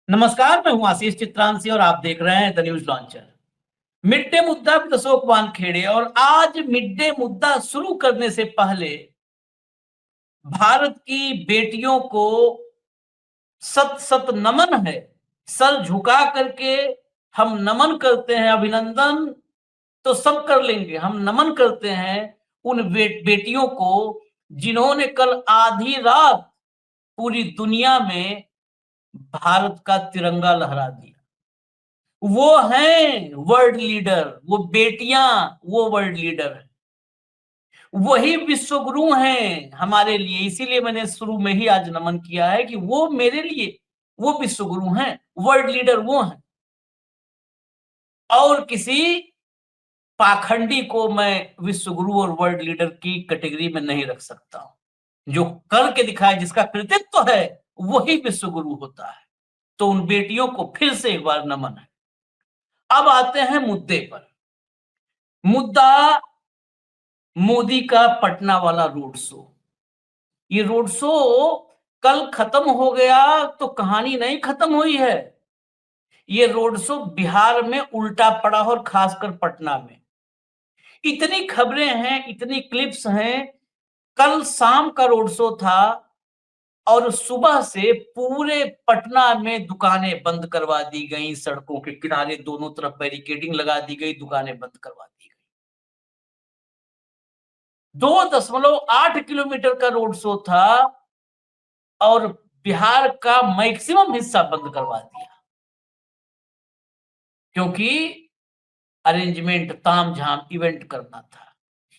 नमस्कार, मैं हूं आशीष चित्रांशी और आप देख रहे हैं the news launcher. Mid day मुद्दा विद अशोक वानखेड़े। और आज मिड डे मुद्दा शुरू करने से पहले भारत की बेटियों को सत सत नमन है। सर झुका करके हम नमन करते हैं। अभिनंदन तो सब कर लेंगे, हम नमन करते हैं उन बेटियों को जिन्होंने कल आधी रात पूरी दुनिया में भारत का तिरंगा लहरा दिया। वो हैं वर्ल्ड लीडर, वो बेटियां वो वर्ल्ड लीडर है। वही विश्वगुरु हैं हमारे लिए। इसीलिए मैंने शुरू में ही आज नमन किया है कि वो मेरे लिए वो विश्वगुरु हैं, वर्ल्ड लीडर वो हैं। और किसी पाखंडी को मैं विश्वगुरु और वर्ल्ड लीडर की कैटेगरी में नहीं रख सकता हूं। जो करके दिखाए, जिसका कृतित्व है, वही विश्वगुरु होता है। तो उन बेटियों को फिर से एक बार नमन है। अब आते हैं मुद्दे पर। मुद्दा मोदी का पटना वाला रोड शो। ये रोड शो कल खत्म हो गया तो कहानी नहीं खत्म हुई है। ये रोड शो बिहार में उल्टा पड़ा, और खासकर पटना में। इतनी खबरें हैं, इतनी क्लिप्स हैं। कल शाम का रोड शो था और सुबह से पूरे पटना में दुकानें बंद करवा दी गई। सड़कों के किनारे दोनों तरफ बैरिकेडिंग लगा दी गई, दुकानें बंद करवा दी गई। 2.8 किलोमीटर का रोड शो था और बिहार का मैक्सिमम हिस्सा बंद करवा दिया, क्योंकि अरेंजमेंट तामझाम इवेंट करना था।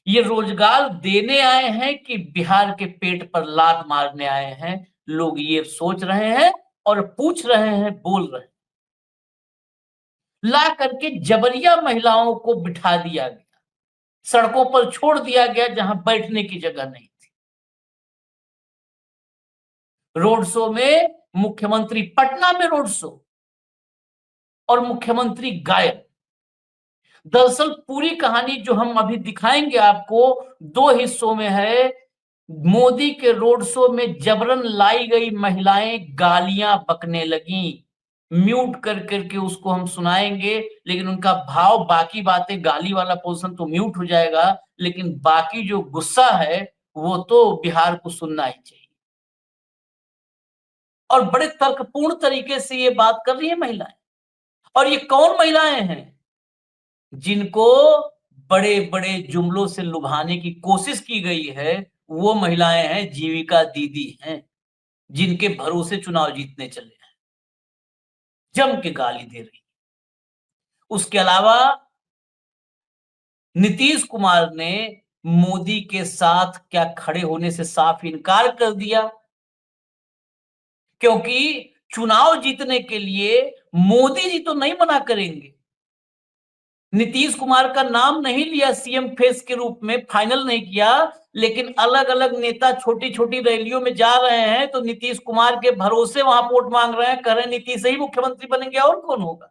ये रोजगार देने आए हैं कि बिहार के पेट पर लात मारने आए हैं, लोग ये सोच रहे हैं और पूछ रहे हैं, बोल रहे हैं। ला करके जबरिया महिलाओं को बिठा दिया गया, सड़कों पर छोड़ दिया गया जहां बैठने की जगह नहीं थी। रोड शो में मुख्यमंत्री, पटना में रोड शो और मुख्यमंत्री गायब। दरअसल पूरी कहानी जो हम अभी दिखाएंगे आपको, दो हिस्सों में है। मोदी के रोड शो में जबरन लाई गई महिलाएं गालियां बकने लगी। म्यूट कर करके उसको हम सुनाएंगे, लेकिन उनका भाव, बाकी बातें, गाली वाला पोर्शन तो म्यूट हो जाएगा, लेकिन बाकी जो गुस्सा है वो तो बिहार को सुनना ही चाहिए। और बड़े तर्कपूर्ण तरीके से ये बात कर रही है महिलाएं। और ये कौन महिलाएं हैं? जिनको बड़े बड़े जुमलों से लुभाने की कोशिश की गई है, वो महिलाएं हैं, जीविका दीदी हैं, जिनके भरोसे चुनाव जीतने चले हैं। जम के गाली दे रही। उसके अलावा नीतीश कुमार ने मोदी के साथ क्या खड़े होने से साफ इनकार कर दिया, क्योंकि चुनाव जीतने के लिए मोदी जी तो नहीं मना करेंगे। नीतीश कुमार का नाम नहीं लिया सीएम फेस के रूप में, फाइनल नहीं किया, लेकिन अलग अलग नेता छोटी छोटी रैलियों में जा रहे हैं, तो नीतीश कुमार के भरोसे वहां वोट मांग रहे हैं, कह रहे हैं नीतीश ही मुख्यमंत्री बनेंगे, और कौन होगा।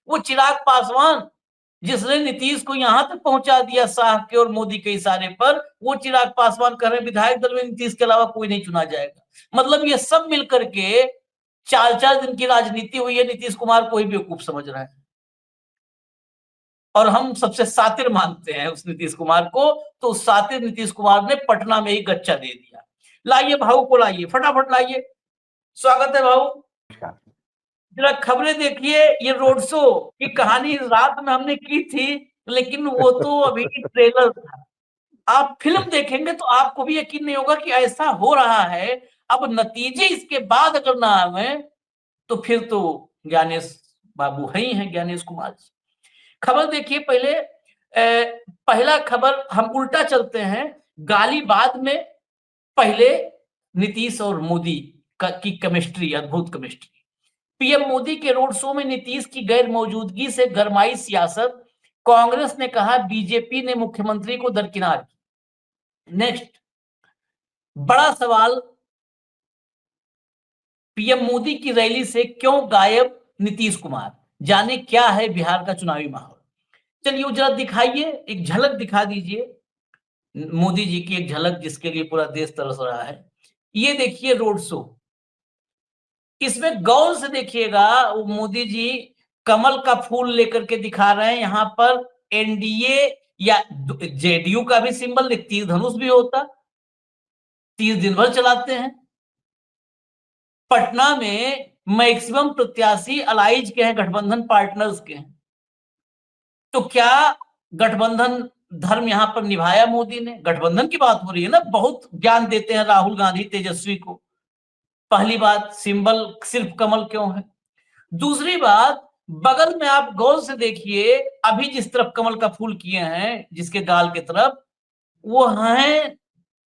वो चिराग पासवान, जिसने नीतीश को यहां तक पहुंचा दिया शाह के और मोदी के इशारे पर, वो चिराग पासवान कह रहे हैं विधायक दल में नीतीश के अलावा कोई नहीं चुना जाएगा। मतलब ये सब मिलकर के 4-4 दिन की राजनीति हुई है। नीतीश कुमार को ही बेवकूफ समझ रहे हैं और हम सबसे सातिर मानते हैं उस नीतीश कुमार को। तो उस सातिर नीतीश कुमार ने पटना में ही गच्चा दे दिया। लाइए भाऊ को, लाइए फटाफट लाइए। स्वागत है भाऊ। जरा खबरें देखिए। ये रोड शो की कहानी रात में हमने की थी, लेकिन वो तो अभी ट्रेलर था। आप फिल्म देखेंगे तो आपको भी यकीन नहीं होगा कि ऐसा हो रहा है। अब नतीजे इसके बाद अगर ना आवे तो फिर तो ज्ञानेश बाबू है ही हैं, ज्ञानेश कुमार जी। खबर देखिए पहले। पहला खबर हम उल्टा चलते हैं, गाली बाद में, पहले नीतीश और मोदी की केमिस्ट्री, अद्भुत केमिस्ट्री। पीएम मोदी के रोड शो में नीतीश की गैर मौजूदगी से गरमाई सियासत। कांग्रेस ने कहा बीजेपी ने मुख्यमंत्री को दरकिनार किया। नेक्स्ट बड़ा सवाल, पीएम मोदी की रैली से क्यों गायब नीतीश कुमार? जाने क्या है बिहार का चुनावी माहौल। चलिए जरा दिखाइए, एक झलक दिखा दीजिए मोदी जी की, एक झलक जिसके लिए पूरा देश तरस रहा है। ये देखिए रोड शो। इसमें गौर से देखिएगा, वो मोदी जी कमल का फूल लेकर के दिखा रहे हैं। यहाँ पर एनडीए या जेडीयू का भी सिंबल, तीर धनुष भी होता, तीर दिन भर चलाते हैं। पटना में मैक्सिमम प्रत्याशी अलाइज के हैं, गठबंधन पार्टनर्स के हैं। तो क्या गठबंधन धर्म यहां पर निभाया मोदी ने? गठबंधन की बात हो रही है ना, बहुत ज्ञान देते हैं राहुल गांधी तेजस्वी को। पहली बात, सिंबल सिर्फ कमल क्यों है? दूसरी बात, बगल में आप गौर से देखिए, अभी जिस तरफ कमल का फूल किए हैं, जिसके गाल की तरफ, वो है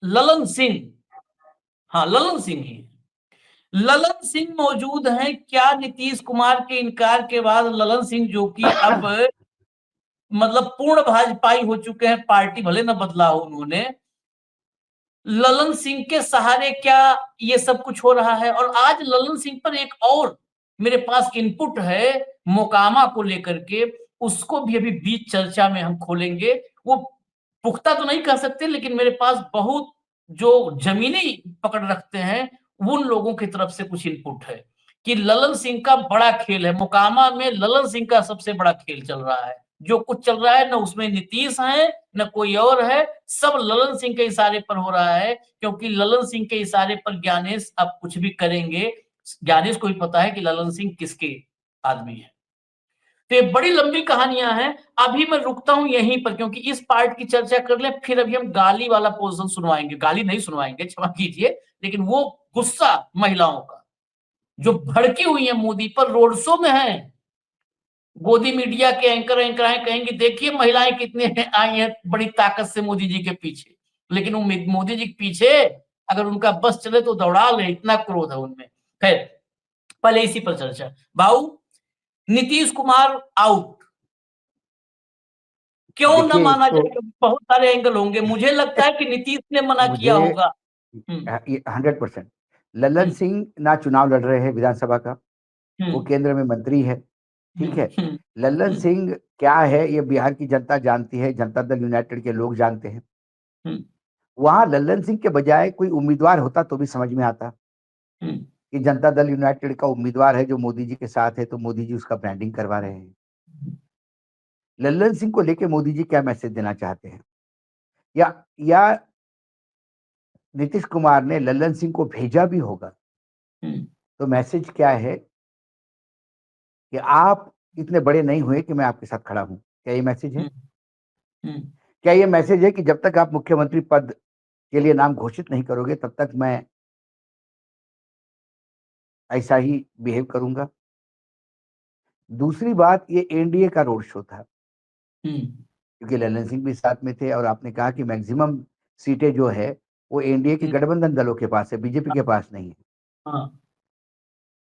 ललन सिंह। हाँ, ललन सिंह ही। ललन सिंह मौजूद हैं। क्या नीतीश कुमार के इनकार के बाद ललन सिंह, जो कि अब मतलब पूर्ण भाजपाई हो चुके हैं, पार्टी भले न बदला हो उन्होंने, ललन सिंह के सहारे क्या ये सब कुछ हो रहा है? और आज ललन सिंह पर एक और मेरे पास इनपुट है मोकामा को लेकर के, उसको भी अभी बीच चर्चा में हम खोलेंगे। वो पुख्ता तो नहीं कह सकते, लेकिन मेरे पास बहुत जो जमीनी पकड़ रखते हैं उन लोगों की तरफ से कुछ इनपुट है कि ललन सिंह का बड़ा खेल है मोकामा में। ललन सिंह का सबसे बड़ा खेल चल रहा है। जो कुछ चल रहा है न उसमें नीतीश है न कोई और है, सब ललन सिंह के इशारे पर हो रहा है, क्योंकि ललन सिंह के इशारे पर ज्ञानेश अब कुछ भी करेंगे। ज्ञानेश को भी पता है कि ललन सिंह किसके आदमी है। तो ये बड़ी लंबी कहानियां हैं। अभी मैं रुकता हूं यहीं पर, क्योंकि इस पार्ट की चर्चा कर ले, फिर अभी हम गाली वाला पोर्शन सुनवाएंगे। गाली नहीं सुनवाएंगे, क्षमा कीजिए, लेकिन वो गुस्सा महिलाओं का जो भड़की हुई है मोदी पर, रोड शो में है। गोदी मीडिया के एंकर आए, कहेंगे देखिए महिलाएं कितने आई हैं बड़ी ताकत से मोदी जी के पीछे। लेकिन वो मोदी जी के पीछे अगर उनका बस चले तो दौड़ा ले, इतना क्रोध है उनमें। खैर, पहले इसी पर चर्चा। भाऊ, नीतीश कुमार आउट क्यों न देखिए माना तो जाए? बहुत सारे एंगल होंगे। मुझे लगता है कि नीतीश ने मना किया मुझे होगा। 100% ललन हम्म, सिंह ना चुनाव लड़ रहे हैं विधानसभा का, वो हम्म, केंद्र में मंत्री है, ठीक हम्म, है। ललन सिंह क्या है ये बिहार की जनता जानती है, जनता दल यूनाइटेड के लोग जानते हैं। हम्म, वहां ललन सिंह के बजाय कोई उम्मीदवार होता तो भी समझ में आता हम्म, कि जनता दल यूनाइटेड का उम्मीदवार है जो मोदी जी के साथ है, तो मोदी जी उसका ब्रांडिंग करवा रहे हैं। ललन सिंह को लेके मोदी जी क्या मैसेज देना चाहते हैं, या नीतीश कुमार ने ललन सिंह को भेजा भी होगा, हम्म, तो मैसेज क्या है कि आप इतने बड़े नहीं हुए कि मैं आपके साथ खड़ा हूं। क्या ये मैसेज है? हम्म, हम्म, क्या ये मैसेज है कि जब तक आप मुख्यमंत्री पद के लिए नाम घोषित नहीं करोगे तब तक मैं ऐसा ही बिहेव करूंगा? दूसरी बात, ये एनडीए का रोड शो था, हम्म, क्योंकि ललन सिंह भी साथ में थे और आपने कहा कि मैक्सिमम सीटें जो है वो एनडीए के गठबंधन दलों के पास है, बीजेपी के पास नहीं है। हाँ,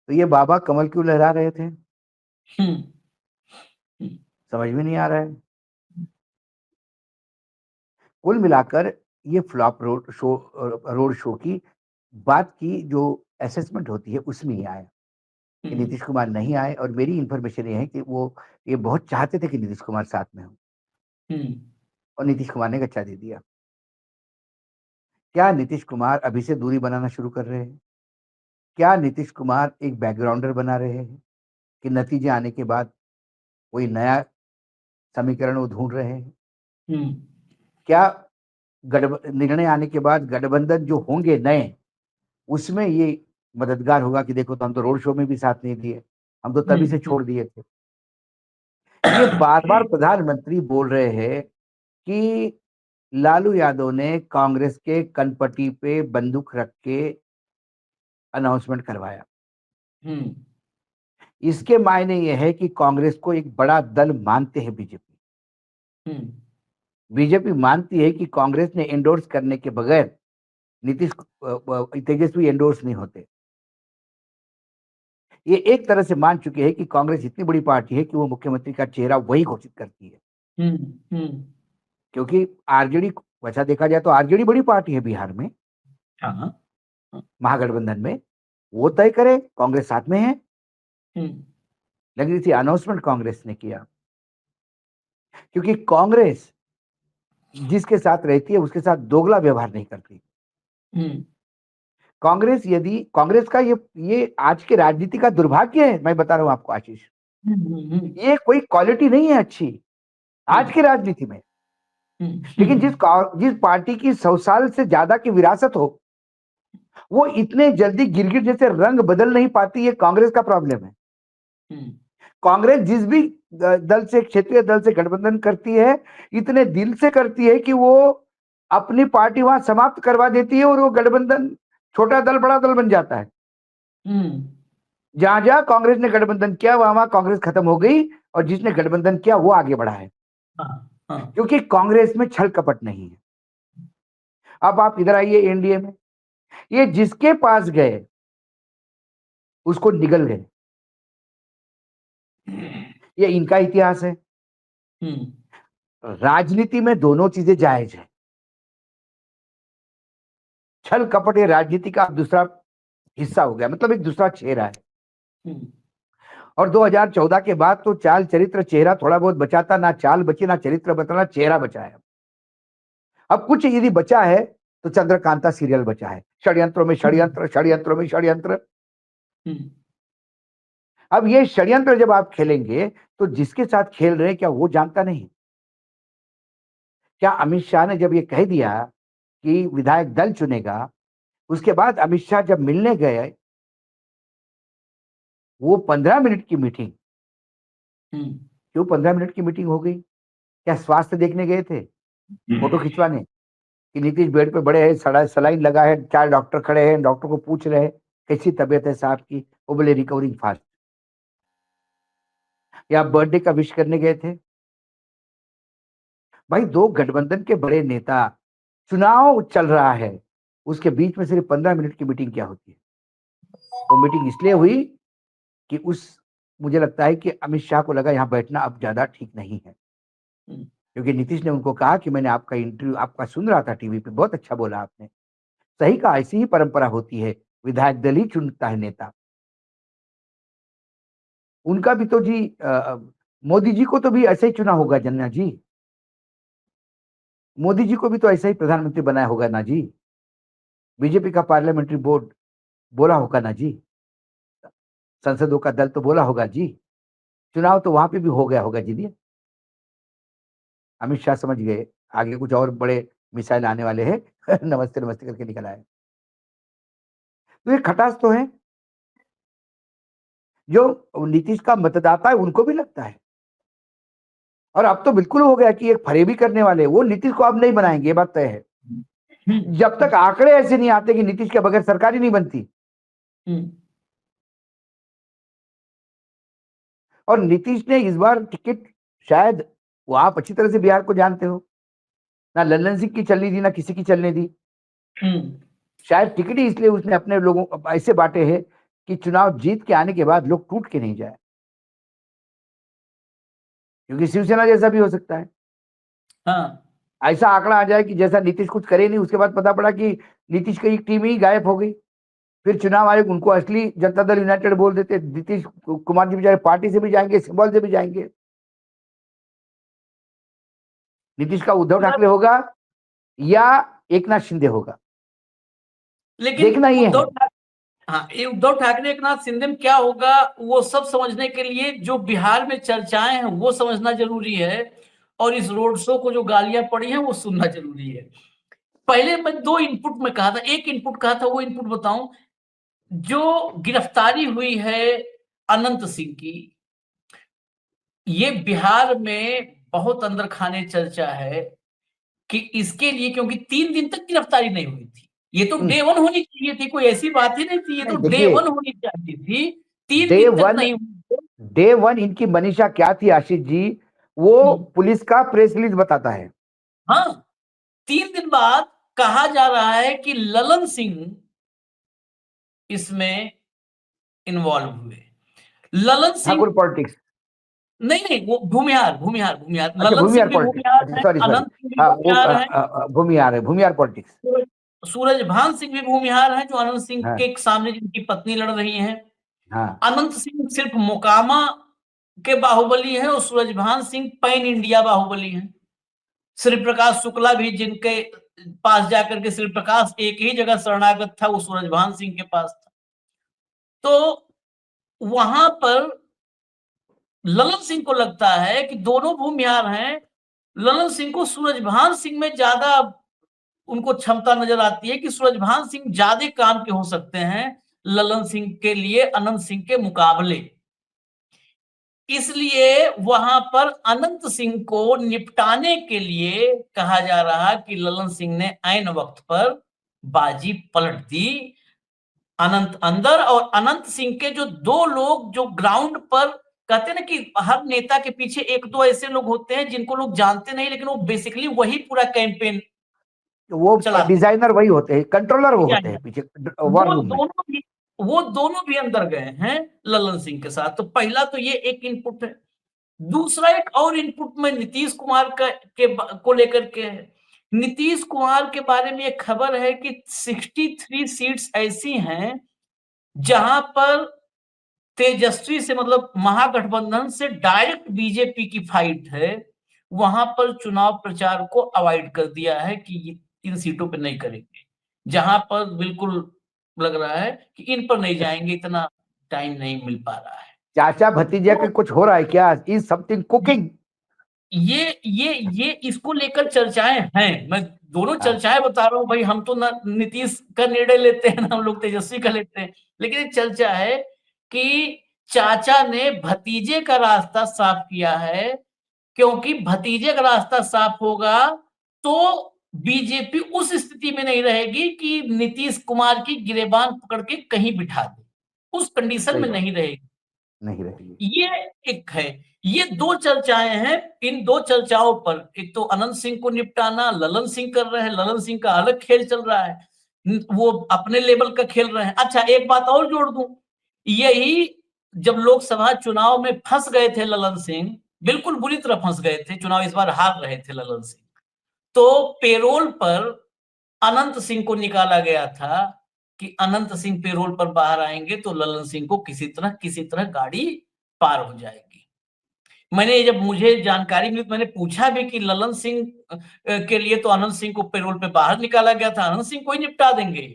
तो ये बाबा कमल क्यों लहरा रहे थे, हम्म, हम्म, समझ में नहीं आ रहा है। कुल मिलाकर ये फ्लॉप रोड शो की बात की जो असेसमेंट होती है उसमें ही आया कि हम्म, नीतीश कुमार नहीं आए, और मेरी इन्फॉर्मेशन ये है कि वो ये बहुत चाहते थे कि नीतीश कुमार साथ में हो, हम्म, और नीतीश कुमार ने गच्चा दे दिया। क्या नीतीश कुमार अभी से दूरी बनाना शुरू कर रहे हैं? क्या नीतीश कुमार एक बैकग्राउंडर बना रहे हैं कि नतीजे आने के बाद कोई नया समीकरण वो ढूंढ रहे हैं? हम्म, क्या निर्णय आने के बाद गठबंधन जो होंगे नए, उसमें ये मददगार होगा कि देखो तो हम तो रोड शो में भी साथ नहीं दिए, हम तो तभी से हम्म, छोड़ दिए थे। ये बार बार प्रधानमंत्री बोल रहे हैं कि लालू यादव ने कांग्रेस के कनपटी पे बंदूक रख के अनाउंसमेंट करवाया। हम्म, इसके मायने ये है कि कांग्रेस को एक बड़ा दल मानते हैं बीजेपी। हम्म, बीजेपी मानती है कि कांग्रेस ने एंडोर्स करने के बगैर तेजस्वी एंडोर्स नहीं होते। ये एक तरह से मान चुके हैं कि कांग्रेस इतनी बड़ी पार्टी है कि वो मुख्यमंत्री का चेहरा वही घोषित करती है, हम्म, क्योंकि आरजेडी, वैसा देखा जाए तो आरजेडी बड़ी पार्टी है बिहार में, हाँ, हाँ, महागठबंधन में। वो तय करे, कांग्रेस साथ में है, हम्म, लेकिन इसी अनाउंसमेंट कांग्रेस ने किया, क्योंकि कांग्रेस जिसके साथ रहती है उसके साथ दोगला व्यवहार नहीं करती। हम्म, कांग्रेस का ये आज के राजनीति का दुर्भाग्य है, मैं बता रहा हूं आपको आशीष। ये कोई क्वालिटी नहीं है अच्छी आज की राजनीति में। लेकिन जिस पार्टी की 100 साल से ज्यादा की विरासत हो, वो इतने जल्दी गिरगिट जैसे रंग बदल नहीं पाती, ये कांग्रेस का प्रॉब्लम है। कांग्रेस जिस भी दल से, क्षेत्रीय दल से गठबंधन करती है, इतने दिल से करती है कि वो अपनी पार्टी वहां समाप्त करवा देती है और वो गठबंधन छोटा दल बड़ा दल बन जाता है। जहां जहां कांग्रेस ने गठबंधन किया वहां वहां कांग्रेस खत्म हो गई, और जिसने गठबंधन किया वो आगे बढ़ा है। क्योंकि कांग्रेस में छल कपट नहीं है। अब आप इधर आइए एनडीए में, ये जिसके पास गए उसको निगल गए, ये इनका इतिहास है। राजनीति में दोनों चीजें जायज है। छल कपट ये राजनीति का दूसरा हिस्सा हो गया, मतलब एक दूसरा चेहरा है। और 2014 के बाद तो चाल चरित्र चेहरा थोड़ा बहुत बचा था, ना चाल बची ना चरित्र बचा, ना चेहरा बचा है। अब कुछ यदि बचा है तो चंद्रकांता सीरियल बचा है, षड्यंत्रों में षड्यंत्र, षड्यंत्रों में षड्यंत्र। अब ये षड्यंत्र जब आप खेलेंगे तो जिसके साथ खेल रहे हैं क्या वो जानता नहीं? क्या अमित शाह ने जब ये कह दिया कि विधायक दल चुनेगा, उसके बाद अमित शाह जब मिलने गए, वो 15 मिनट की मीटिंग, क्यों 15 मिनट की मीटिंग हो गई? क्या स्वास्थ्य देखने गए थे, फोटो खिंचवाने कि नीतीश बेड पे बड़े हैं, सलाइन लगा है, 4 डॉक्टर खड़े हैं, डॉक्टर को पूछ रहे हैं कैसी तबीयत है साहब की, वो बोले रिकवरिंग फास्ट। या बर्थडे का विश करने गए थे? भाई, 2 गठबंधन के बड़े नेता, चुनाव चल रहा है, उसके बीच में सिर्फ 15 मिनट की मीटिंग क्या होती है? वो मीटिंग इसलिए हुई कि मुझे लगता है कि अमित शाह को लगा यहां बैठना अब ज्यादा ठीक नहीं है, क्योंकि नीतीश ने उनको कहा कि मैंने आपका इंटरव्यू आपका सुन रहा था टीवी पे, बहुत अच्छा बोला आपने, सही कहा, ऐसी ही परंपरा होती है, विधायक दल ही चुनता है नेता। उनका भी तो जी मोदी जी को तो भी ऐसे ही चुना होगा जन्ना जी, मोदी जी को भी तो ऐसा ही प्रधानमंत्री बनाया होगा ना जी, बीजेपी का पार्लियामेंट्री बोर्ड बोला होगा ना जी, संसदों का दल तो बोला होगा जी, चुनाव तो वहां पे भी हो गया होगा जी। अमित शाह समझ गए आगे कुछ और बड़े मिसाइल आने वाले हैं नमस्ते नमस्ते करके निकल आए। तो ये खटास तो है, जो नीतीश का मतदाता है उनको भी लगता है। और अब तो बिल्कुल हो गया कि एक फरेबी करने वाले वो नीतीश को अब नहीं बनाएंगे, ये बात तय है। जब तक आंकड़े ऐसे नहीं आते कि नीतीश के बगैर सरकार ही नहीं बनती, और नीतीश ने इस बार टिकट, शायद वो, आप अच्छी तरह से बिहार को जानते हो, ना लल्लन सिंह की चलनी दी ना किसी की चलने दी, शायद टिकट ही इसलिए उसने अपने लोगों ऐसे बांटे हैं कि चुनाव जीत के आने के बाद लोग टूट के नहीं जाए, क्योंकि शिवसेना जैसा भी हो सकता है। हाँ, ऐसा आंकड़ा आ जाए कि जैसा नीतीश कुछ करे नहीं, उसके बाद पता पड़ा कि नीतीश की एक टीम ही गायब हो गई, फिर चुनाव आयोग उनको असली जनता दल यूनाइटेड बोल देते, नीतीश कुमार जी बेचारे पार्टी से भी जाएंगे, सिंबल से भी जाएंगे। नीतीश का उद्धव ठाकरे होगा या एकनाथ शिंदे होगा, लेकिन देखना ही है। हाँ, ये उद्धव ठाकरे एकनाथ शिंदे में क्या होगा वो सब समझने के लिए जो बिहार में चर्चाएं हैं वो समझना जरूरी है, और इस रोड शो को जो गालियां पड़ी हैं वो सुनना जरूरी है। पहले मैं 2 इनपुट में कहा था, एक इनपुट कहा था, वो इनपुट बताऊं। जो गिरफ्तारी हुई है अनंत सिंह की, ये बिहार में बहुत अंदर खाने चर्चा है कि इसके लिए, क्योंकि 3 दिन तक गिरफ्तारी नहीं हुई थी, ये तो डे 1 होनी चाहिए थी, कोई ऐसी बात ही नहीं थी, ये तो डे 1 होनी चाहिए थी, 3 दिन तक नहीं हुई। डे 1 इनकी मनीषा क्या थी आशीष जी, वो पुलिस का प्रेस रिलीज बताता है। हाँ, 3 दिन बाद कहा जा रहा है कि ललन सिंह इसमें इन्वॉल्व हुए। ललन सिंह ठाकुर पॉलिटिक्स, नहीं, वो भूमिहार भूमिहार भूमिहार अच्छा, ललन सिंह भूमिहार भी पॉलिटिक्स, भूमिहार अच्छा, है, सॉरी सॉरी, अनंत सिंह भी भूमिहार है, भूमिहार पॉलिटिक्स, सूरजभान सिंह भी भूमिहार है, जो अनंत सिंह हाँ, के सामने जिनकी पत्नी लड़ रही है। हाँ, अनंत सिंह सिर्फ मोकामा के बाहुबली हैं और सूरजभान सिंह पैन इंडिया बाहुबली हैं। श्री प्रकाश शुक्ला भी जिनके पास जाकर के श्री प्रकाश एक ही जगह शरणागत था, वो सूरजभान सिंह के पास था। तो वहां पर ललन सिंह को लगता है कि दोनों भूमिहार हैं। ललन सिंह को सूरजभान सिंह में ज्यादा उनको क्षमता नजर आती है कि सूरजभान सिंह ज्यादा काम के हो सकते हैं ललन सिंह के लिए अनंत सिंह के मुकाबले। इसलिए वहां पर अनंत सिंह को निपटाने के लिए कहा जा रहा कि ललन सिंह ने ऐन वक्त पर बाजी पलट दी। अनंत अंदर और अनंत सिंह के जो दो लोग जो ग्राउंड पर कहते हैं ना कि हर नेता के पीछे एक दो ऐसे लोग होते हैं जिनको लोग जानते नहीं, लेकिन वो बेसिकली वही पूरा कैंपेन वो चलाते डिजाइनर वही होते हैं, कंट्रोलर वो होते हैं हैं। पीछे वॉर रूम में। वो दोनों भी अंदर गए हैं ललन सिंह के साथ। तो पहला तो ये एक इनपुट है। दूसरा एक और इनपुट में नीतीश कुमार को लेकर के है। नीतीश कुमार के बारे में एक खबर है कि 63 सीट्स ऐसी हैं जहां पर तेजस्वी से मतलब महागठबंधन से डायरेक्ट बीजेपी की फाइट है। वहां पर चुनाव प्रचार को अवॉइड कर दिया है कि इन सीटों पर नहीं करेंगे। जहां पर बिल्कुल लग रहा है कि इन पर नहीं जाएंगे, इतना टाइम नहीं मिल पा रहा है। चाचा भतीजे के कुछ हो रहा है क्या? Is something cooking? ये इसको लेकर चर्चाएं हैं। मैं दोनों चर्चाएं बता रहा हूं भाई। हम तो ना नीतीश का निर्णय लेते हैं ना हम लोग तेजस्वी का लेते हैं, लेकिन एक चर्चा है कि चाचा ने भतीजे का रास्ता साफ किया है, क्योंकि भतीजे का रास्ता साफ होगा तो बीजेपी उस स्थिति में नहीं रहेगी कि नीतीश कुमार की गिरेबान पकड़ के कहीं बिठा दे, उस कंडीशन में नहीं रहेगी। नहीं रहेगी। ये एक है। ये दो चर्चाएं हैं। इन दो चर्चाओं पर एक तो अनंत सिंह को निपटाना ललन सिंह कर रहे हैं। ललन सिंह का अलग खेल चल रहा है, वो अपने लेवल का खेल रहे हैं। अच्छा, एक बात और जोड़ दूं, यही जब लोकसभा चुनाव में फंस गए थे ललन सिंह, बिल्कुल बुरी तरह फंस गए थे, चुनाव इस बार हार रहे थे ललन सिंह, तो पेरोल पर अनंत सिंह को निकाला गया था कि अनंत सिंह पेरोल पर बाहर आएंगे तो ललन सिंह को किसी तरह गाड़ी पार हो जाएगी। मैंने जब मुझे जानकारी मिली तो मैंने पूछा भी कि ललन सिंह के लिए तो अनंत सिंह को पेरोल पे बाहर निकाला गया था, अनंत सिंह को ही निपटा देंगे।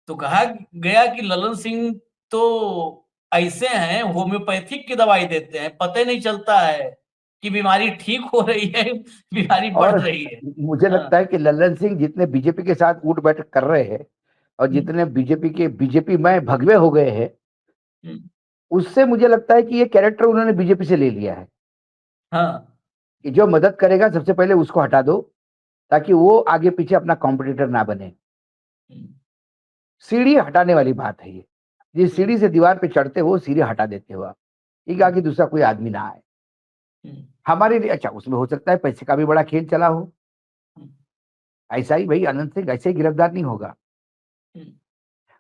तो कहा गया कि ललन सिंह तो ऐसे हैं, होम्योपैथिक की दवाई देते हैं, पता ही नहीं चलता है कि बीमारी ठीक हो रही है, बीमारी बढ़ और रही है। मुझे लगता है कि ललन सिंह जितने बीजेपी के साथ उठ बैठक कर रहे हैं और जितने बीजेपी में भगवे हो गए हैं, उससे मुझे लगता है कि ये कैरेक्टर उन्होंने बीजेपी से ले लिया है। हाँ, कि जो मदद करेगा सबसे पहले उसको हटा दो, ताकि वो आगे पीछे अपना कॉम्पिटिटर ना बने। सीढ़ी हटाने वाली बात है ये। जिस सीढ़ी से दीवार पे चढ़ते हो सीढ़ी हटा देते हो आप, ठीक, आगे दूसरा कोई आदमी ना आए हमारे लिए। अच्छा, उसमें हो सकता है पैसे का भी बड़ा खेल चला हो। ऐसा ही भाई अनंत सिंह ऐसे ही गिरफ्तार नहीं होगा।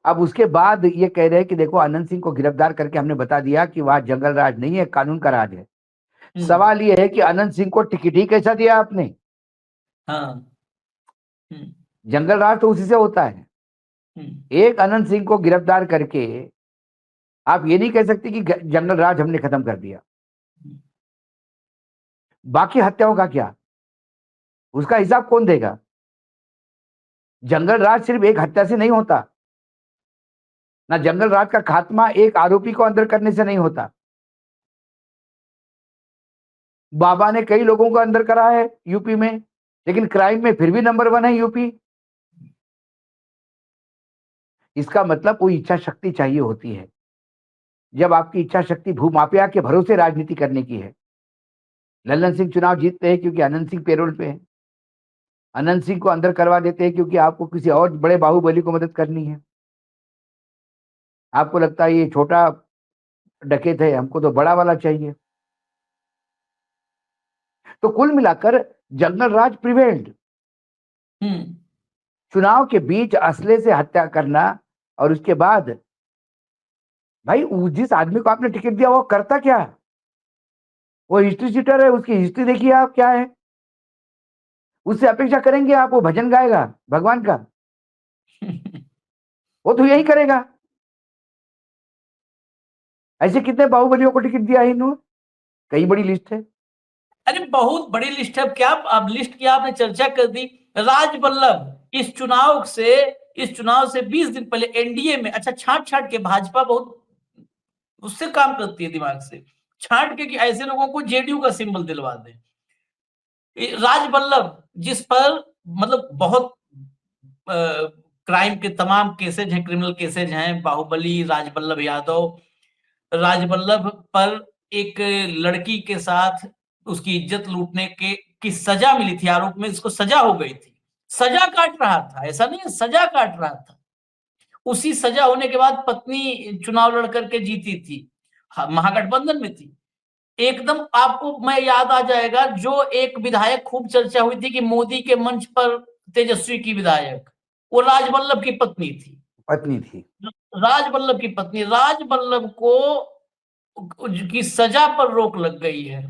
अब उसके बाद ये कह रहे हैं कि देखो अनंत सिंह को गिरफ्तार करके हमने बता दिया कि वहां जंगल राज नहीं है, कानून का राज है। सवाल ये है कि अनंत सिंह को टिकट ही कैसा दिया आपने? हाँ, जंगल राज तो उसी से होता है। एक अनंत सिंह को गिरफ्तार करके आप ये नहीं कह सकते कि जंगल राज हमने खत्म कर दिया। बाकी हत्याओं का क्या, उसका हिसाब कौन देगा? जंगल राज सिर्फ एक हत्या से नहीं होता ना, जंगल राज का खात्मा एक आरोपी को अंदर करने से नहीं होता। बाबा ने कई लोगों को अंदर करा है यूपी में, लेकिन क्राइम में फिर भी नंबर 1 है यूपी। इसका मतलब कोई इच्छा शक्ति चाहिए होती है। जब आपकी इच्छा शक्ति भूमाफिया के भरोसे राजनीति करने की है। ललन सिंह चुनाव जीतते हैं क्योंकि अनंत सिंह पेरोल पे है। अनंत सिंह को अंदर करवा देते हैं क्योंकि आपको किसी और बड़े बाहुबली को मदद करनी है। आपको लगता है ये छोटा डकैत है, हमको तो बड़ा वाला चाहिए। तो कुल मिलाकर जंगल राज प्रिवेल्ड। चुनाव के बीच असले से हत्या करना, और उसके बाद भाई जिस आदमी को आपने टिकट दिया वो करता क्या? वो हिस्ट्री सीटर है, उसकी हिस्ट्री देखिए आप क्या है। उससे अपेक्षा करेंगे आप वो भजन गाएगा भगवान का? वो तो यही करेगा। ऐसे कितने बाहुबलियों को टिकट दिया है इन्होंने? कई बड़ी लिस्ट है। अरे बहुत बड़ी लिस्ट है। क्या अब लिस्ट की आपने चर्चा कर दी। राजबल्लभ इस चुनाव से 20 दिन पहले एनडीए में, अच्छा छांट के भाजपा बहुत उससे काम करती है दिमाग से, छांट के कि ऐसे लोगों को जेडीयू का सिंबल दिलवा दे। राजबल्लभ जिस पर मतलब बहुत क्राइम के तमाम केसेज हैं, क्रिमिनल केसेज हैं, बाहुबली, राजबल्लभ यादव, राजबल्लभ पर एक लड़की के साथ उसकी इज्जत लूटने की सजा मिली थी, आरोप में इसको सजा हो गई थी, सजा काट रहा था, ऐसा नहीं है, सजा काट रहा था। उसी सजा होने के बाद पत्नी चुनाव लड़ करके जीती थी, महागठबंधन में थी। एकदम आपको मैं याद आ जाएगा, जो एक विधायक खूब चर्चा हुई थी कि मोदी के मंच पर तेजस्वी की विधायक, वो राजबल्लभ की पत्नी थी। राजबल्लभ की पत्नी, राजबल्लभ को की सजा पर रोक लग गई है,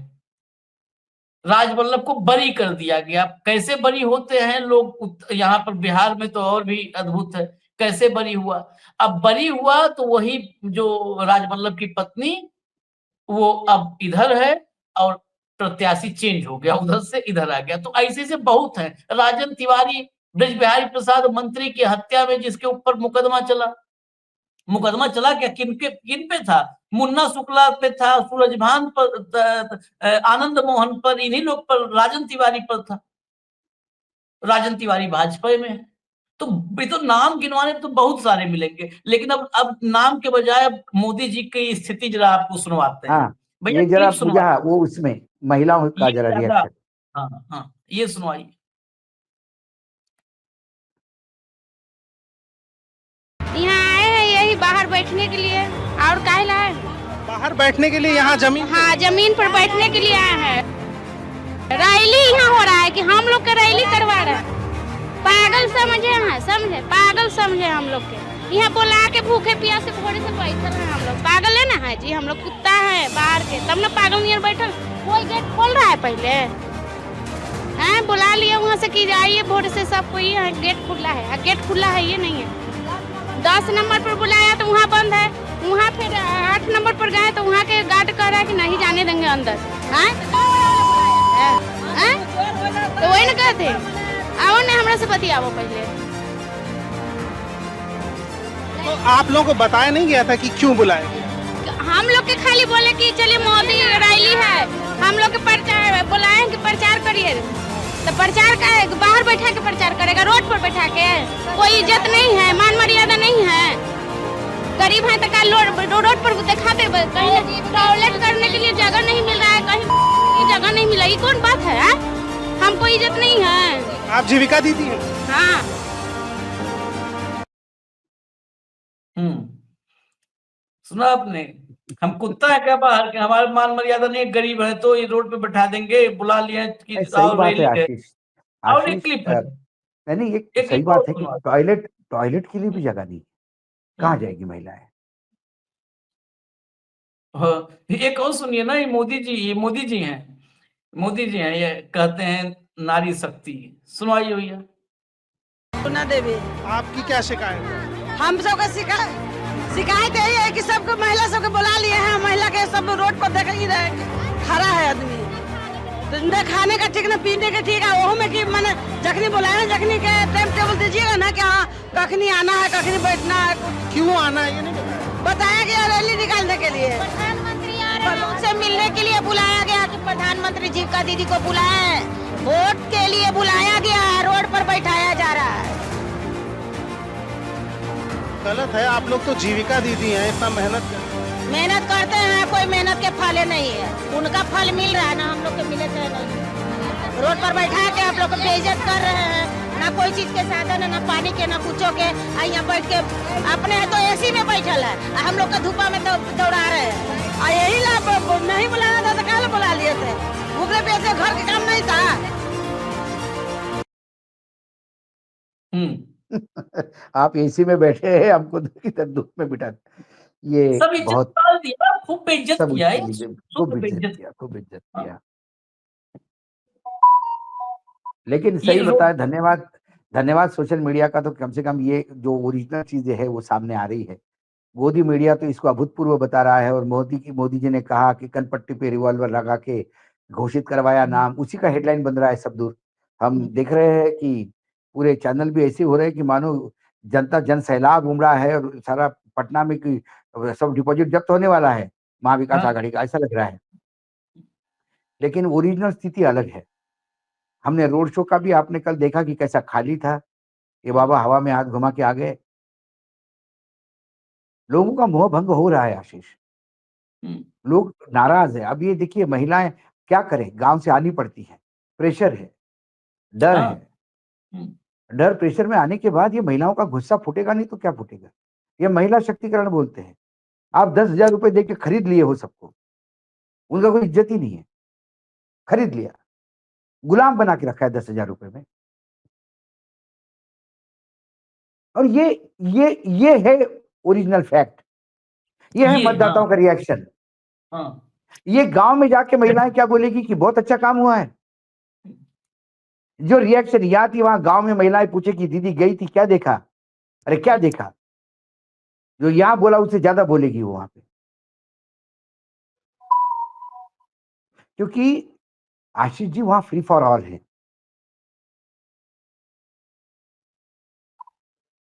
राजबल्लभ को बरी कर दिया गया। कैसे बरी होते हैं लोग, यहाँ पर बिहार में तो और भी अद्भुत है, कैसे बरी हुआ। अब बरी हुआ तो वही जो राजबल्लभ की पत्नी, वो अब इधर है और प्रत्याशी चेंज हो गया, उधर से इधर आ गया। तो ऐसे से बहुत है। राजन तिवारी, ब्रज बिहारी प्रसाद मंत्री की हत्या में जिसके ऊपर मुकदमा चला क्या, किन पे था? मुन्ना शुक्ला पे था, सूरजभान पर, आनंद मोहन पर, इन्हीं लोग पर, राजन तिवारी पर था। राजन तिवारी भाजपा में है। तो ये तो नाम गिनवाने तो बहुत सारे मिलेंगे, लेकिन अब नाम के बजाय अब मोदी जी की स्थिति जरा आपको सुनवाते हैं। हाँ, भैया ये जरा क्लिप पूजा सुनवाते वो उसमें महिलाओं का ये जरा ज्यादा, रिएक्शन। हाँ ये सुनवाइए। यहाँ आए हैं यही बाहर बैठने के लिए, और काहे लाए? बाहर बैठने के लिए यहाँ जमीन? हाँ, जमीन पर बैठने के लिए आए हैं। रैली यहाँ हो रहा है कि हम लोग के रैली करवा रहे हैं। पागल समझे हैं, समझे, पागल समझे हम लोग के। यहाँ बुला के भूखे प्यासे घोड़े से बैठल हैं हम लोग। पागल है ना? है जी, हम लोग कुत्ता है बाहर के, तब ना पागल नियर बैठल। कोई गेट खोल रहा है पहले? हैं, बुला लिया वहाँ से कि आइए वोट से सब कोई, गेट खुला है, गेट खुला है ये नहीं है। 10 नंबर पर बुलाया तो वहाँ बंद है, वहाँ फिर 8 नंबर पर गए तो वहाँ के गार्ड कह रहा है कि नहीं जाने देंगे अंदर। तो वही ना कहते, आओ ने हमरा से बतियावो पहले। तो आप लोगों को बताया नहीं गया था कि क्यों बुलाया गया? हम लोग के खाली बोले कि चलिए मोदी रैली है, हम लोग के प्रचार बुलाए कि प्रचार करिए। तो प्रचार का बाहर बैठा के प्रचार करेगा, रोड पर बैठा के? कोई इज्जत नहीं है, मान मर्यादा नहीं है। गरीब है तो कल रोड पर दिखाते, कहीं टॉयलेट करने के लिए जगह नहीं मिल रहा है, कहीं जगह नहीं मिला, ये कौन बात है? हमको इज्जत नहीं है। आप जीविका दीदी हैं? हाँ। सुना आपने? हम कुत्ता है क्या बाहर के? हमारे मान मर्यादा नहीं, गरीब है तो ये रोड पे बैठा देंगे, बुला लिया कि सही बात है आशीष, और एक क्लिप है। नहीं एक सही बात है कि टॉयलेट के लिए भी जगह नहीं, कहाँ जाएगी महिलाएं? एक और सुनिए ना, ये मोदी जी हैं, ये कहते हैं नारी शक्ति। सुनवाइए भैया। सोना देवी, आपकी क्या शिकायत है? हम सबका शिकायत यही है कि सबको महिला सबको बुला लिए हैं, महिला के सब रोड पर देख ही रहे, खड़ा है आदमी, तो खाने का ठीक ना, पीने का ठीक है, वो में कि मैंने जखनी बुलाया ना, जखनी के टाइम टेबल दीजिएगा ना कि हाँ कखनी आना है, कखनी बैठना है। क्यों आना है ये नहीं बताया गया रैली निकालने के लिए, प्रधानमंत्री आ रहे हैं, उनसे मिलने के लिए बुलाया गया कि प्रधानमंत्री जीविका दीदी को बुलाया है, वोट के लिए बुलाया गया है, रोड पर बैठाया जा रहा है। गलत है, आप लोग तो जीविका दीदी हैं, इतना मेहनत करते हैं, कोई मेहनत के फल नहीं है, उनका फल मिल रहा है ना, हम लोग को मिले थे नहीं। रोड पर बैठा के आप लोग को बेइज्जत कर रहे हैं, ना कोई चीज के साधन है, ना पानी के, ना कुछो के। यहाँ बैठ के अपने तो एसी में बैठल है, हम लोग का धूपा में दौड़ा रहे हैं। यही ला नहीं बुलाना था तो कल बुला लिए थे, भूखे प्यासे घर के काम नहीं था। आप एसी में बैठे हैं, हमको इधर धूप में बिठा, ये बहुत खूब बेइज्जत किया है, खूब बेइज्जत किया। लेकिन सही बताए, धन्यवाद सोशल मीडिया का, तो कम से कम ये जो ओरिजिनल चीजें है वो सामने आ रही है। मोदी मीडिया तो इसको अभूतपूर्व बता रहा है, और मोदी जी ने कहा कि कनपट्टी पे रिवॉल्वर लगा के घोषित करवाया नाम, उसी का हेडलाइन बन रहा है सब दूर। हम देख रहे हैं कि पूरे चैनल भी ऐसे हो रहे हैं कि मानो जनता जन सैलाब उमड़ा है और सारा पटना में कि सब डिपॉजिट जब्त होने वाला है महाविकास हाँ। आघाड़ी का, ऐसा लग रहा है। लेकिन ओरिजिनल स्थिति अलग है। हमने रोड शो का भी आपने कल देखा कि कैसा खाली था। ये बाबा हवा में हाथ घुमा के आ गए। लोगों का मोह भंग हो रहा है आशीष। हम्म, लोग नाराज है। अब ये देखिए महिलाएं क्या करें, गांव से आनी पड़ती है, प्रेशर है, डर हाँ। है। हम्म, डर प्रेशर में आने के बाद ये महिलाओं का गुस्सा फूटेगा नहीं तो क्या फूटेगा। ये महिला शक्तिकरण बोलते हैं। आप 10,000 रुपए दे के खरीद लिए हो सबको, उनका कोई इज्जत ही नहीं है। खरीद लिया, गुलाम बना के रखा है 10,000 रुपए में। और ये है ओरिजिनल फैक्ट। ये है ये हाँ मतदाताओं का रिएक्शन। हाँ ये गांव में जाके महिलाएं क्या बोलेगी कि बहुत अच्छा काम हुआ है। जो रिएक्शन यहाँ थी वहां गांव में महिलाएं पूछे कि दीदी गई थी क्या देखा, अरे क्या देखा, जो यहाँ बोला उससे ज्यादा बोलेगी वो वहां पे। क्योंकि आशीष जी वहां फ्री फॉर ऑल है।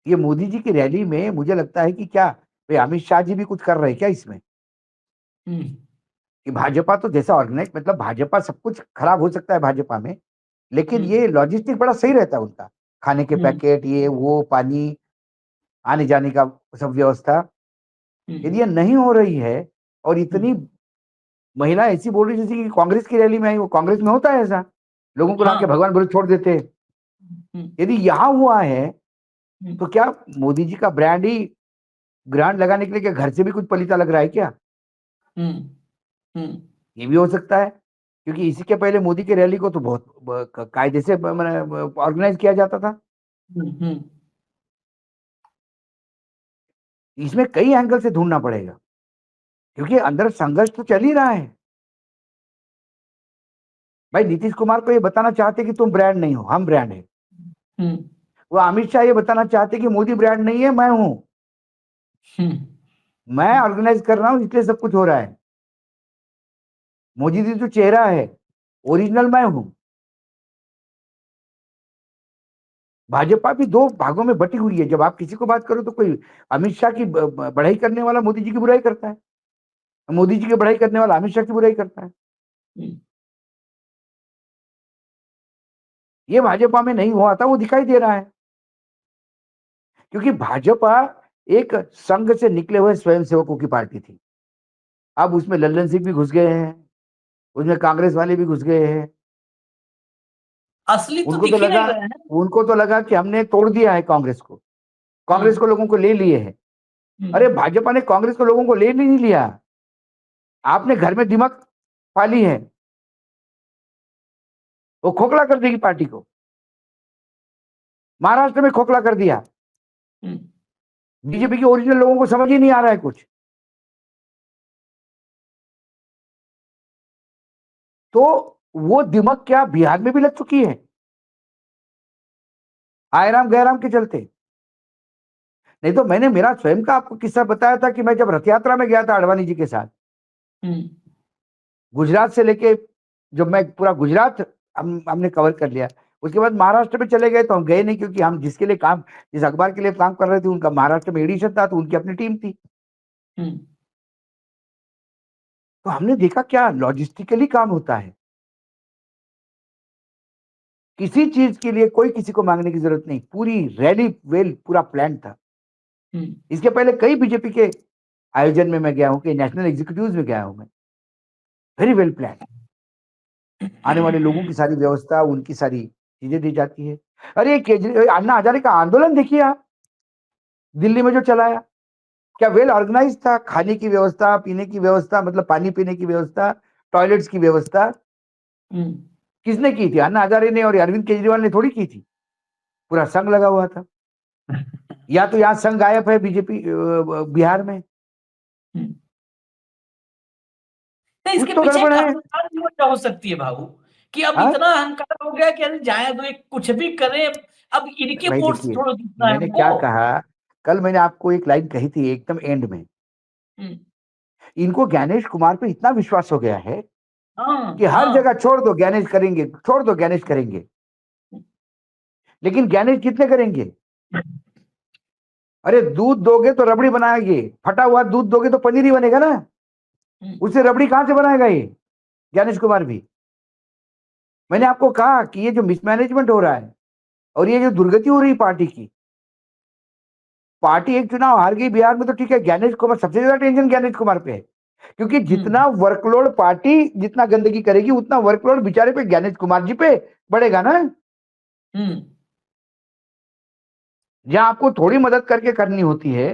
ये मोदी जी की रैली में मुझे लगता है कि क्या भाई अमित शाह जी भी कुछ कर रहे हैं क्या इसमें, हम्म, कि भाजपा तो जैसा ऑर्गेनाइज, मतलब भाजपा सब कुछ खराब हो सकता है भाजपा में, लेकिन ये लॉजिस्टिक बड़ा सही रहता है उनका। खाने के हम्म, पैकेट, ये वो, पानी, आने जाने का सब व्यवस्था। यदि ये नहीं हो रही है और इतनी महिला ऐसी बोल रही जैसे कि कांग्रेस की रैली में आई, वो कांग्रेस में होता है ऐसा, लोगों को लाके हाँ। भगवान बोले छोड़ देते हैं। हम्म, यदि यहाँ हुआ है हम्म, तो क्या मोदी जी का ब्रांड ही ग्रांड लगाने के लिए क्या घर से भी कुछ पलीता लग रहा है क्या। हम्म, हम्म, ये भी हो सकता है, क्योंकि इसी के पहले मोदी की रैली को तो बहुत कायदे से ऑर्गेनाइज किया जाता था। हम्म, इसमें कई एंगल से ढूंढना पड़ेगा, क्योंकि अंदर संघर्ष तो चल ही रहा है। भाई नीतीश कुमार को ये बताना चाहते कि तुम ब्रांड नहीं हो, हम ब्रांड है। हम्म, वो अमित शाह ये बताना चाहते कि मोदी ब्रांड नहीं है, मैं हूं, हम्म, मैं ऑर्गेनाइज कर रहा हूं इसलिए सब कुछ हो रहा है। मोदी जी जो चेहरा है ओरिजिनल मैं हूं। भाजपा भी दो भागों में बटी हुई है। जब आप किसी को बात करो तो कोई अमित शाह की बढ़ाई करने वाला मोदी जी की बुराई करता है, मोदी जी की बढ़ाई करने वाला अमित शाह की बुराई करता है। हम्म, ये भाजपा में नहीं हुआ था, वो दिखाई दे रहा है। क्योंकि भाजपा एक संघ से निकले हुए स्वयंसेवकों की पार्टी थी। अब उसमें लल्लन सिंह भी घुस गए हैं, उसमें कांग्रेस वाले भी घुस गए हैं। असली तो उनको तो दिख ही लगा नहीं रहे हैं। उनको तो लगा कि हमने तोड़ दिया है कांग्रेस को, कांग्रेस को लोगों को ले लिए है। अरे हम्म, भाजपा ने कांग्रेस को लोगों को ले नहीं लिया, आपने घर में दिमाग पाली है, वो खोखला कर देगी पार्टी को। महाराष्ट्र में खोखला कर दिया। हम्म, बीजेपी के ओरिजिनल लोगों को समझ ही नहीं आ रहा है कुछ। तो वो दिमाग क्या बिहार में भी लग चुकी है, आयराम गैराम के चलते। नहीं तो मैंने मेरा स्वयं का आपको किस्सा बताया था कि मैं जब रथ यात्रा में गया था अडवाणी जी के साथ, हम्म, गुजरात से लेके, जब मैं पूरा गुजरात हमने कवर कर लिया, उसके बाद महाराष्ट्र में चले गए तो हम गए नहीं, क्योंकि हम जिस अखबार के लिए काम कर रहे थे उनका महाराष्ट्र में एडिशन था, तो उनकी अपनी टीम थी। हम्म, तो हमने देखा क्या लॉजिस्टिकली काम होता है। किसी चीज के लिए कोई किसी को मांगने की जरूरत नहीं, पूरी रैली वेल पूरा प्लान था। हम्म, इसके पहले कई बीजेपी के आयोजन में मैं गया हूं, कि नेशनल एग्जीक्यूटिव में गया हूं मैं, वेरी वेल प्लान। आने वाले लोगों की सारी व्यवस्था, उनकी सारी चीजें दी जाती है। अरे अन्ना हजारे का आंदोलन देखिए आप, दिल्ली में जो चलाया, क्या वेल ऑर्गेनाइज था। खाने की व्यवस्था, पीने की व्यवस्था, मतलब पानी पीने की व्यवस्था, टॉयलेट्स की व्यवस्था हम्म, किसने की थी? अन्ना हजारे ने और अरविंद केजरीवाल ने थोड़ी की थी, पूरा संघ लगा हुआ था। या तो यहाँ संघ गायब है बीजेपी बिहार में, हम्म। तो कुछ इसके तो पीछे गड़बड़ एक है। अहंकार की वजह हो सकती है भाऊ, कि अब हाँ इतना अहंकार हो गया कि अरे जाए दो, एक कुछ भी करें, अब इनके भाई वोट से देखिए, थोड़ा जीतना है मैंने हमको। क्या कहा, कल मैंने आपको एक लाइन कही थी एकदम एंड में, हम्म, इनको ज्ञानेश कुमार पे इतना विश्वास हो गया है हाँ कि हर हाँ जगह छोड़ दो ज्ञानेश करेंगे, छोड़ दो ज्ञानेश करेंगे। लेकिन ज्ञानेश कितने करेंगे? अरे दूध दोगे तो रबड़ी बनाएंगे, फटा हुआ दूध दोगे तो पनीर ही बनेगा ना, उससे रबड़ी कहां से बनाएगा ये ज्ञानेश कुमार भी? मैंने आपको कहा कि ये जो मिसमैनेजमेंट हो रहा है और ये जो दुर्गति हो रही है पार्टी की, पार्टी एक चुनाव हार गई बिहार में तो ठीक है, ज्ञानेश कुमार सबसे ज्यादा टेंशन ज्ञानेश कुमार पे है, क्योंकि जितना वर्कलोड पार्टी जितना गंदगी करेगी उतना वर्कलोड बेचारे पे ज्ञानेश कुमार जी पे बढ़ेगा ना। जहां आपको थोड़ी मदद करके करनी होती है,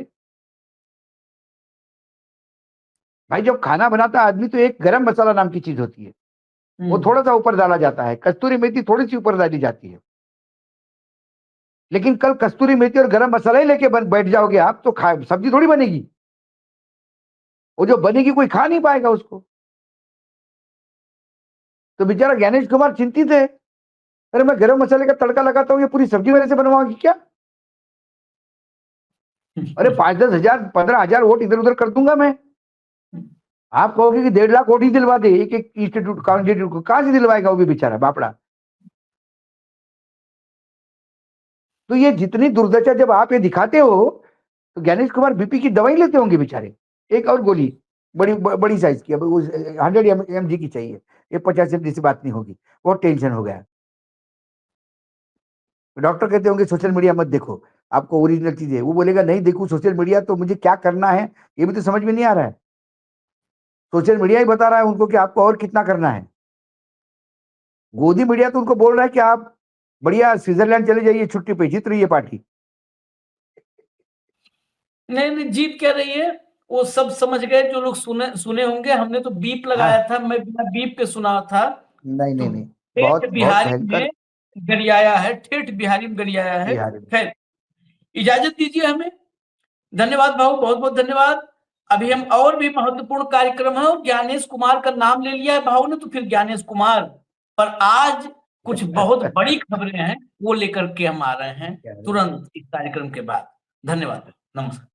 भाई जब खाना बनाता आदमी तो एक गरम मसाला नाम की चीज होती है, वो थोड़ा सा ऊपर डाला जाता है, कस्तूरी मेथी थोड़ी सी ऊपर डाली जाती है, लेकिन कल कस्तूरी मेथी और गरम मसाला ही लेके बैठ जाओगे आप तो सब्जी थोड़ी बनेगी, वो जो बनेगी कोई खा नहीं पाएगा उसको। तो बेचारा ज्ञानेश कुमार चिंतित है, अरे मैं गरम मसाले का तड़का लगाता हूँ, ये पूरी सब्जी मेरे से बनवाओगी क्या? अरे 5-10 हजार 15,000 वोट इधर उधर कर दूंगा मैं। आप कहोगे कि 1.5 लाख वोट ही दिलवा दे एक एक इंस्टीट्यूट कैंडिडेट को, कहां से दिलवाएगा वो भी बेचारा बापड़ा? तो ये जितनी दुर्दशा जब आप ये दिखाते हो तो ज्ञानेश कुमार बीपी की दवाई लेते होंगे बेचारे, एक और गोली बड़ी साइज की, अब 100 mg की चाहिए, ये 50 mg से बात नहीं होगी, बहुत टेंशन हो गया। डॉक्टर कहते होंगे सोशल मीडिया मत देखो, आपको ओरिजिनल चीज है, वो बोलेगा नहीं देखूं सोशल मीडिया तो मुझे क्या करना है ये भी तो समझ में नहीं आ रहा है, सोशल मीडिया ही बता रहा है उनको कि आपको और कितना करना है। गोदी मीडिया तो उनको बोल रहा है कि आप बढ़िया स्विट्जरलैंड चले जाइए छुट्टी पे, जीत रही है पार्टी। नहीं जीत क्या रही है वो सब समझ गए, जो लोग सुने होंगे, हमने तो बीप लगाया था, मैं बिना बीप के सुना था। नहीं ठेठ बिहारी में गरियाया है, ठेठ बिहारी में गरियाया है। खैर इजाजत दीजिए हमें, धन्यवाद भाऊ, बहुत बहुत धन्यवाद। अभी हम और भी महत्वपूर्ण कार्यक्रम है, और ज्ञानेश कुमार का नाम ले लिया है भाऊ ने तो फिर ज्ञानेश कुमार पर आज कुछ बहुत बड़ी खबरें हैं वो लेकर के हम आ रहे हैं तुरंत इस कार्यक्रम के बाद। धन्यवाद, नमस्कार।